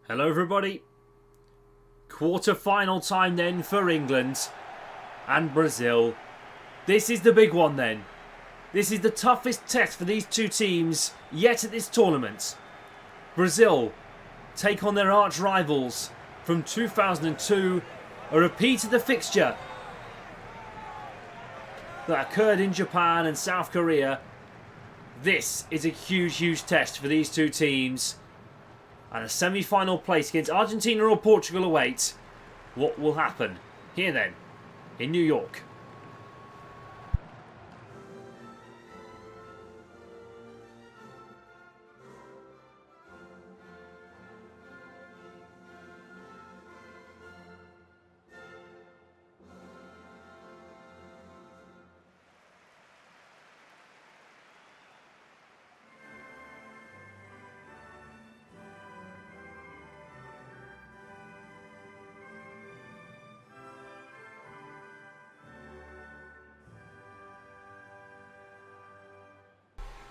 Hello everybody. Quarter-final time then for England and Brazil. This is the big one then. This is the toughest test for these two teams yet at this tournament. Brazil take on their arch rivals from 2002, a repeat of the fixture that occurred in Japan and South Korea. This is a huge test for these two teams. And a semi-final place against Argentina or Portugal awaits. What will happen here then in New York?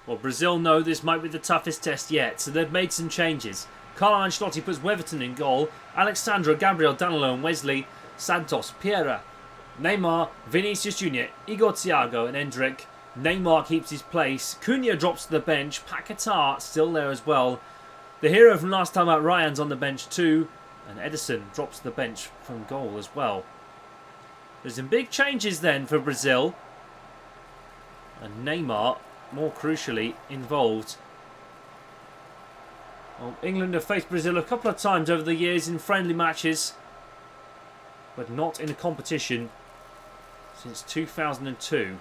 Well, Brazil know this might be the toughest test yet, so they've made some changes. Carlo Ancelotti puts Weverton in goal, Alexandro, Gabriel, Danilo and Wesley, Santos, Pereira, Neymar, Vinicius Jr., Igor Thiago and Endrick. Neymar keeps his place, Cunha drops to the bench, Paquetá still there as well. The hero from last time out, Ryan's on the bench too, and Edison drops to the bench from goal as well. There's some big changes then for Brazil, and Neymar more crucially involved. Well, England have faced Brazil a couple of times over the years in friendly matches, but not in a competition since 2002.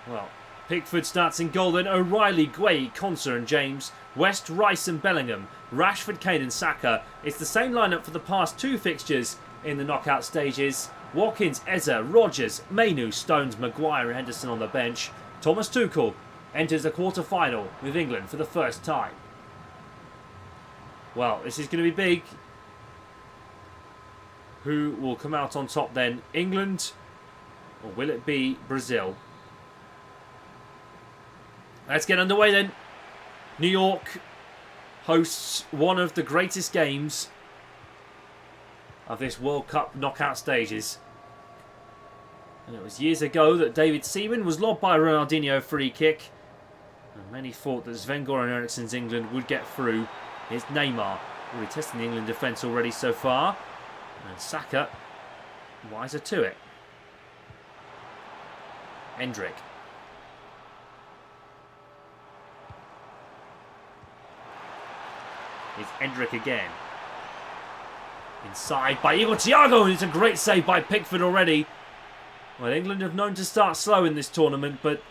Well, Pickford starts in goal, then O'Reilly, Gueye, Konsa and James, West, Rice and Bellingham, Rashford, Kane and Saka. It's the same lineup for the past two fixtures in the knockout stages. Watkins, Eza, Rodgers, Mainu, Stones, Maguire and Henderson on the bench. Thomas Tuchel enters the quarter-final with England for the first time. Well, this is going to be big. Who will come out on top then? England, or will it be Brazil? Let's get underway then. New York hosts one of the greatest games of this World Cup knockout stages. And it was years ago that David Seaman was lobbed by a Ronaldinho free kick. And many thought that Sven-Göran Eriksson's England would get through. Here's Neymar, really testing the England defence already so far. And Saka, wiser to it. Endrick. It's Endrick again. Inside by Igor Thiago, and it's a great save by Pickford already. Well, England have known to start slow in this tournament, but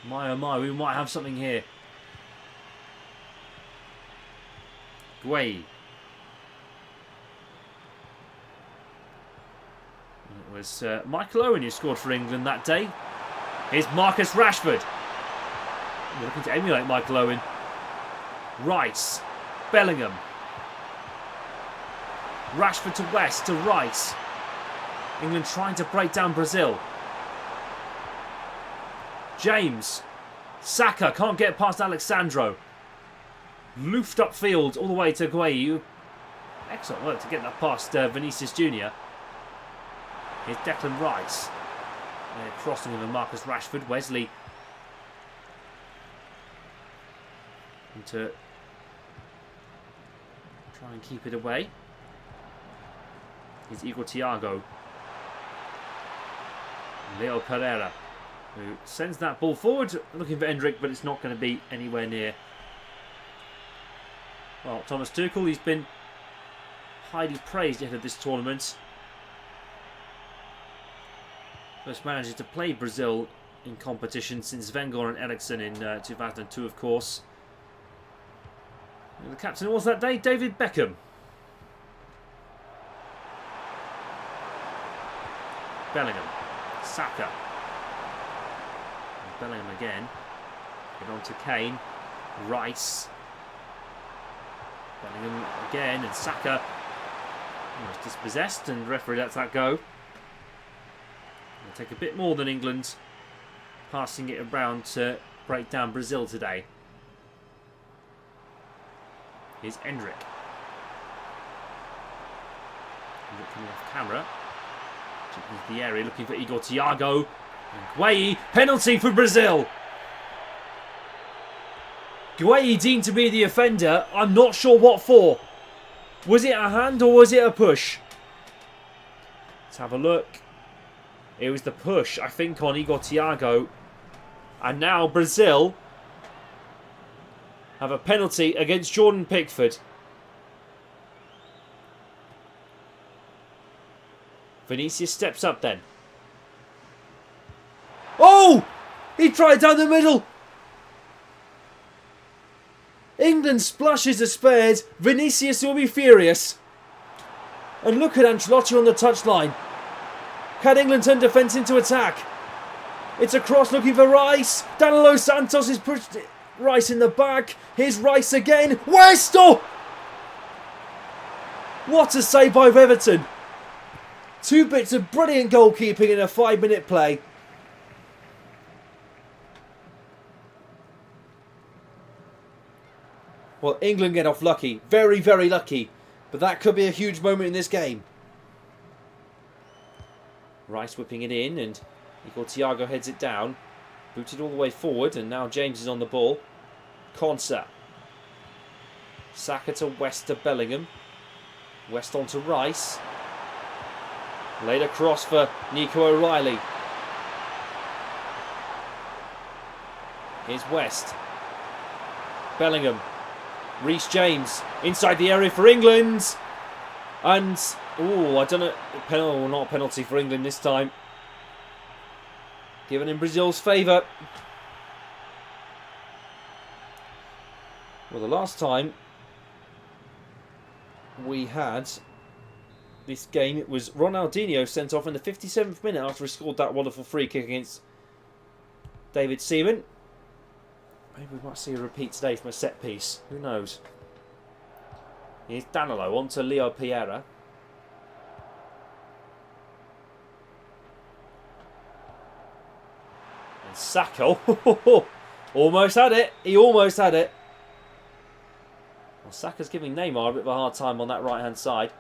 my oh my, we might have something here. Gueye. It was Michael Owen who scored for England that day. Here's Marcus Rashford. We're looking to emulate Michael Owen. Rice, Bellingham, Rashford to West to Rice. England trying to break down Brazil. James, Saka can't get past Alexandro. Loofed upfield all the way to Gueye. Excellent work to get that past Vinicius Jr. Here's Declan Rice. They're crossing him and Marcus Rashford. Wesley into try and keep it away. Here's Igor Thiago. Leo Pereira, who sends that ball forward, looking for Endrick, but it's not going to be anywhere near. Well, Thomas Tuchel, he's been highly praised ahead of this tournament. First manager to play Brazil in competition since Sven-Göran Eriksson in 2002, of course. The captain was that day, David Beckham. Bellingham. Saka. And Bellingham again. Get on to Kane. Rice. Bellingham again, and Saka almost dispossessed, and the referee lets that go. It'll take a bit more than England passing it around to break down Brazil today. Here's Endrick. Coming off camera. Chipping into the area, looking for Igor Thiago. And Gueye, penalty for Brazil. Gueye deemed to be the offender. I'm not sure what for. Was it a hand or was it a push? Let's have a look. It was the push, I think, on Igor Thiago. And now Brazil have a penalty against Jordan Pickford. Vinicius steps up then. Oh! He tried down the middle. England splashes are spared. Vinicius will be furious. And look at Ancelotti on the touchline. Can England turn defence into attack? It's a cross looking for Rice. Danilo Santos is pushed Rice in the back. Here's Rice again. West! Oh! What a save by Everton. 2 bits of brilliant goalkeeping in a 5-minute play. Well, England get off lucky. Very, very lucky. But that could be a huge moment in this game. Rice whipping it in and Igor Thiago heads it down. Booted all the way forward and now James is on the ball. Konsa. Saka to West to Bellingham. West on to Rice. Laid across for Nico O'Reilly. Here's West. Bellingham. Reece James inside the area for England. And, oh, I don't know. Not a penalty for England this time. Given in Brazil's favour. Well, the last time we had this game, it was Ronaldinho sent off in the 57th minute after he scored that wonderful free kick against David Seaman. Maybe we might see a repeat today from a set piece. Who knows? Here's Danilo on to Leo Pereira. And Saka. Almost had it. He almost had it. Well, Saka's giving Neymar a bit of a hard time on that right hand side.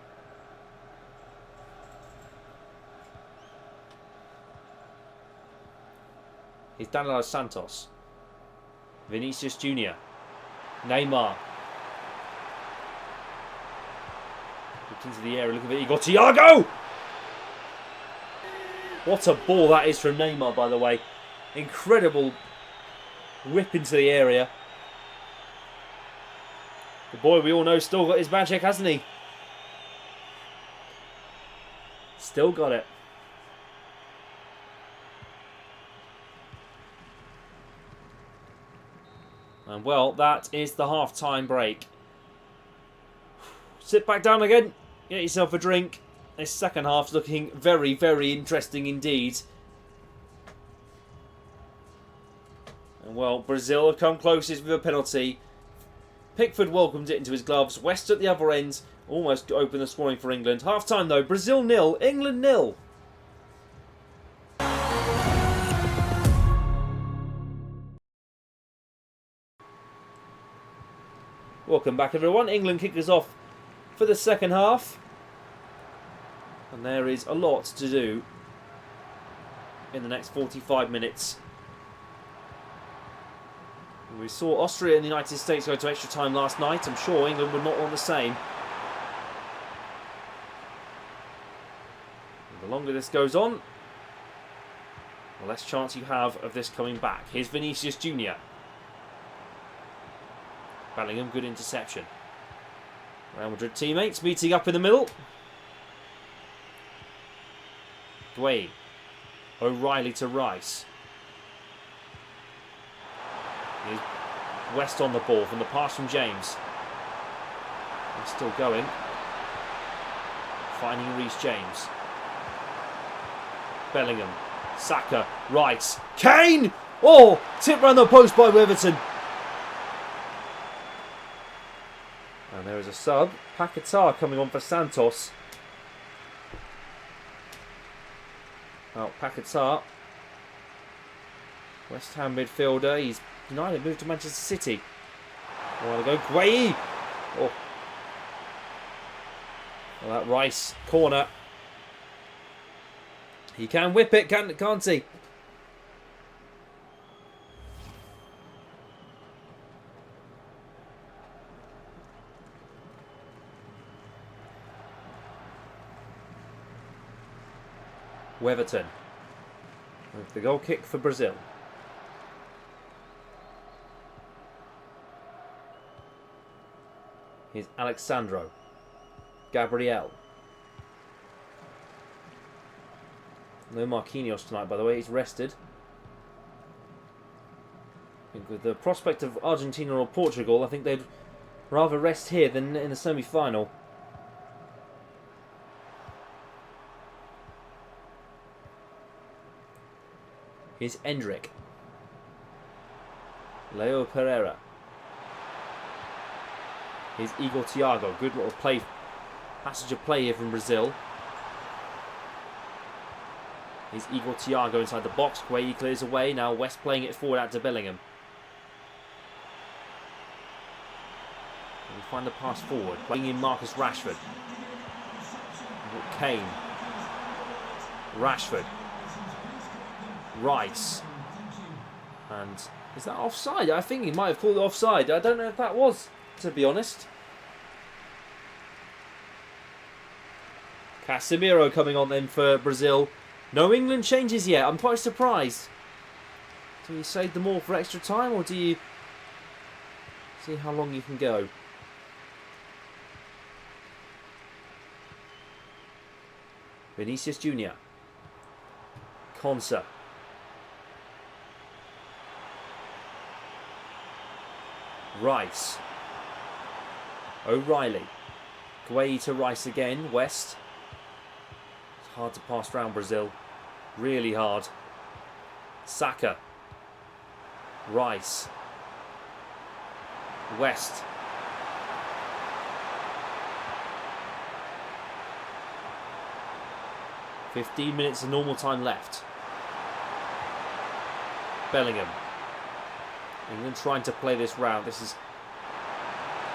Here's Danilo Santos. Vinicius Jr. Neymar. Looked into the area, looking for Igor Thiago! What a ball that is from Neymar, by the way. Incredible whip into the area. The boy we all know still got his magic, hasn't he? Still got it. And well, that is the half-time break. Sit back down again. Get yourself a drink. This second half's looking very, very interesting indeed. And well, Brazil have come closest with a penalty. Pickford welcomed it into his gloves. West at the other end. Almost opened the scoring for England. Half-time though. Brazil 0, England 0. Welcome back everyone. England kick us off for the second half. And there is a lot to do in the next 45 minutes. We saw Austria and the United States go to extra time last night. I'm sure England would not want the same. And the longer this goes on, the less chance you have of this coming back. Here's Vinicius Jr. Bellingham, good interception. Real Madrid teammates meeting up in the middle. Gueye. O'Reilly to Rice. Here's West on the ball from the pass from James. He's still going. Finding Reece James. Bellingham. Saka. Rice. Kane! Oh! Tip round the post by Everton. And there is a sub. Paquetá coming on for Santos. Well, Paquetá. West Ham midfielder. He's denied a move to Manchester City. A while ago. Gueye! Oh. Well, that Rice corner. He can whip it, can't he? Weverton with the goal kick for Brazil. Here's Alexandro. Gabriel. No Marquinhos tonight, by the way. He's rested. I think with the prospect of Argentina or Portugal, I think they'd rather rest here than in the semi-final. Here's Endrick. Leo Pereira. Here's Igor Thiago. Good little passage of play here from Brazil. Here's Igor Thiago inside the box. Gueye clears away. Now West playing it forward out to Bellingham. We find the pass forward. Playing in Marcus Rashford. Kane. Rashford. Rice. And is that offside? I think he might have called it offside. I don't know if that was, to be honest. Casemiro coming on then for Brazil. No England changes yet. I'm quite surprised. Do you save them all for extra time, or do you see how long you can go? Vinicius Junior. Konsa. Rice. O'Reilly. Gueye to Rice again. West. It's hard to pass round Brazil. Really hard. Saka. Rice. West. "15 minutes of normal time left. Bellingham. England trying to play this round. This is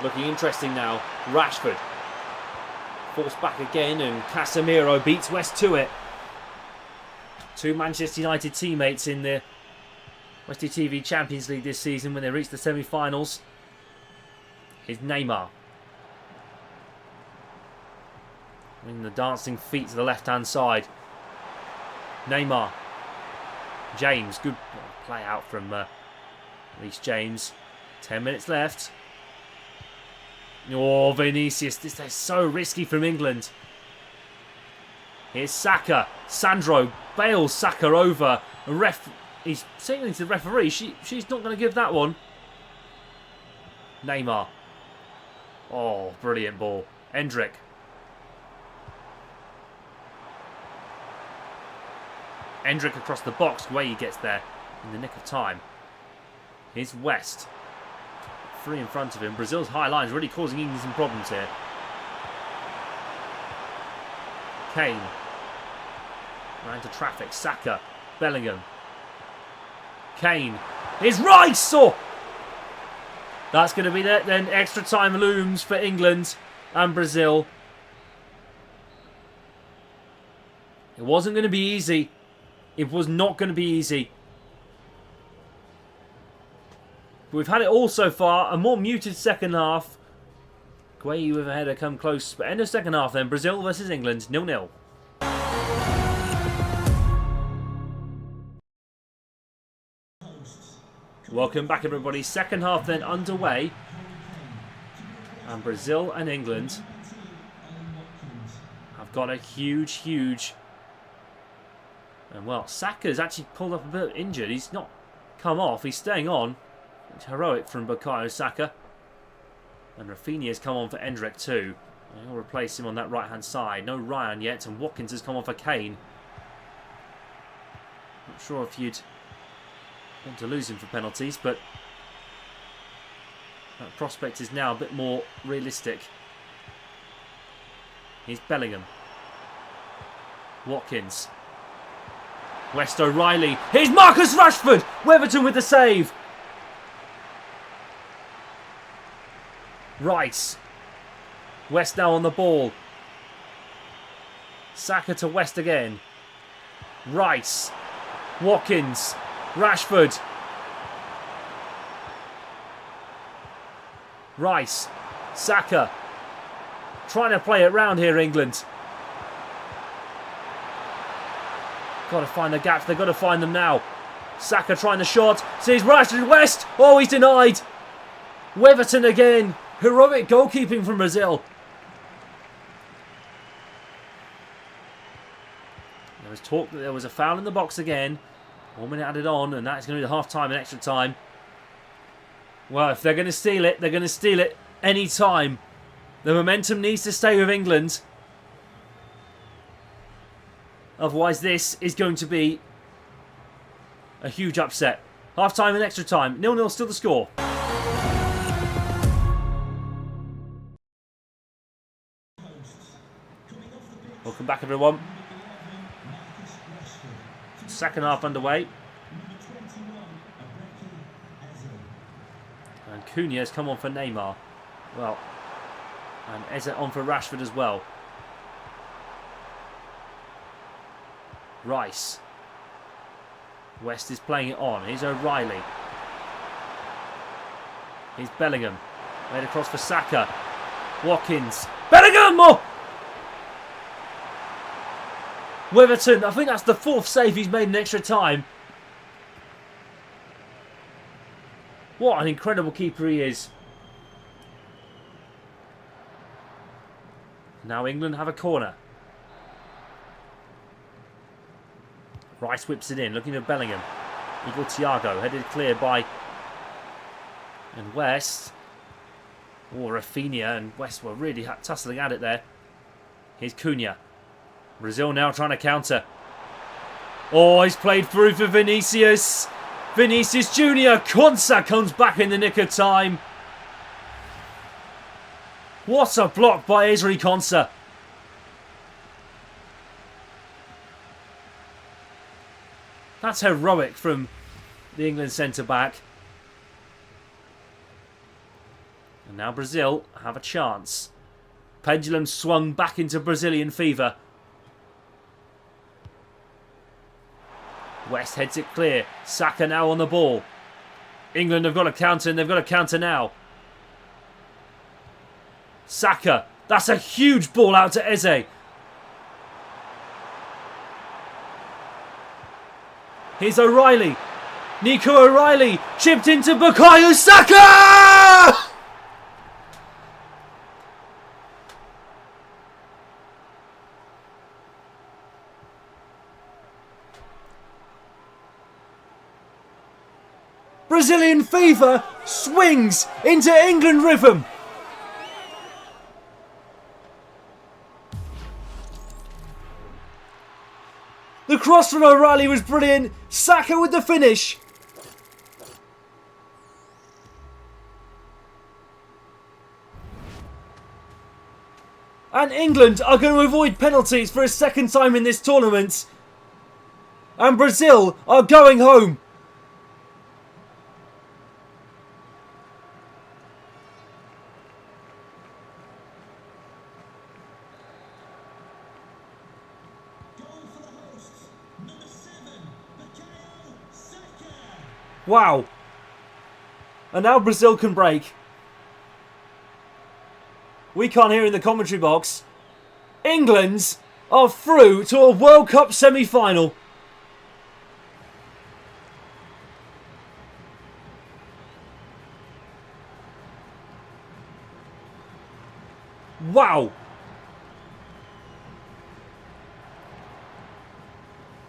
looking interesting now. Rashford. Forced back again, and Casemiro beats West to it. Two Manchester United teammates in the West TV Champions League this season when they reached the semi-finals. Here's Neymar. In the dancing feet to the left-hand side. Neymar. James. Good play out from Reece James. 10 minutes left. Oh, Vinicius. This is so risky from England. Here's Saka. Sandro bails Saka over. He's signaling to the referee. She's not going to give that one. Neymar. Oh, brilliant ball. Endrick. Endrick across the box. Gueye gets there in the nick of time. Here's West. Three in front of him. Brazil's high line is really causing England some problems here. Kane. Ran into traffic. Saka. Bellingham. Kane. Here's Rice! Oh! That's going to be that. Then extra time looms for England and Brazil. It wasn't going to be easy. It was not going to be easy. But we've had it all so far. A more muted second half. Gueye with a header come close. But end of second half then. Brazil versus England. 0-0. Welcome back, everybody. Second half then underway. And Brazil and England have got a huge... And well, Saka's actually pulled up a bit injured. He's not come off. He's staying on. It's heroic from Bukayo Saka. And Rafinha's come on for Endrick too. And he'll replace him on that right-hand side. No Ryan yet. And Watkins has come on for Kane. Not sure if you'd want to lose him for penalties, but that prospect is now a bit more realistic. Here's Bellingham. Watkins. West O'Reilly. Here's Marcus Rashford. Weatherton with the save. Rice. West now on the ball. Saka to West again. Rice. Watkins. Rashford. Rice. Saka. Trying to play it round here, England. Got to find the gaps. They've got to find them now. Saka trying the shot. Sees Rashford. West. Oh, he's denied. Weatherton again. Heroic goalkeeping from Brazil. There was talk that there was a foul in the box again. 1 minute added on, and that's going to be the half-time and extra time. Well, if they're going to steal it, they're going to steal it any time. The momentum needs to stay with England. Otherwise, this is going to be a huge upset. Half-time and extra time. 0-0 still the score. Welcome back, everyone. Second half underway. And Cunha has come on for Neymar. Well, and Eze on for Rashford as well. Rice. West is playing it on. Here's O'Reilly. Here's Bellingham. Made across for Saka. Watkins. Bellingham! Oh! Weatherton, I think that's the 4th save he's made in extra time. What an incredible keeper he is. Now England have a corner. Rice whips it in, looking for Bellingham. Eagle Thiago, headed clear by... And West. Oh, Rafinha and West were really tussling at it there. Here's Cunha. Brazil now trying to counter. Oh, he's played through for Vinicius. Vinicius Junior. Konsa comes back in the nick of time. What a block by Ezri Konsa. That's heroic from the England centre-back. And now Brazil have a chance. Pendulum swung back into Brazilian fever. West heads it clear. Saka now on the ball. England have got a counter and they've got a counter now. Saka. That's a huge ball out to Eze. Here's O'Reilly. Nico O'Reilly. Chipped into Bukayo Saka! Brazilian fever swings into England rhythm. The cross from O'Reilly was brilliant. Saka with the finish. And England are going to avoid penalties for a second time in this tournament. And Brazil are going home. Wow. And now Brazil can break. We can't hear in the commentary box. England are through to a World Cup semi-final. Wow.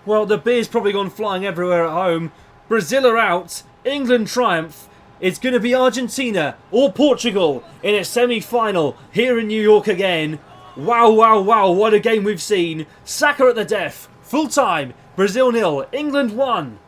Well, the beer's probably gone flying everywhere at home. Brazil are out. England triumph. It's going to be Argentina or Portugal in a semi-final here in New York again. Wow, wow, wow. What a game we've seen. Saka at the death. Full time. Brazil 0. England 1.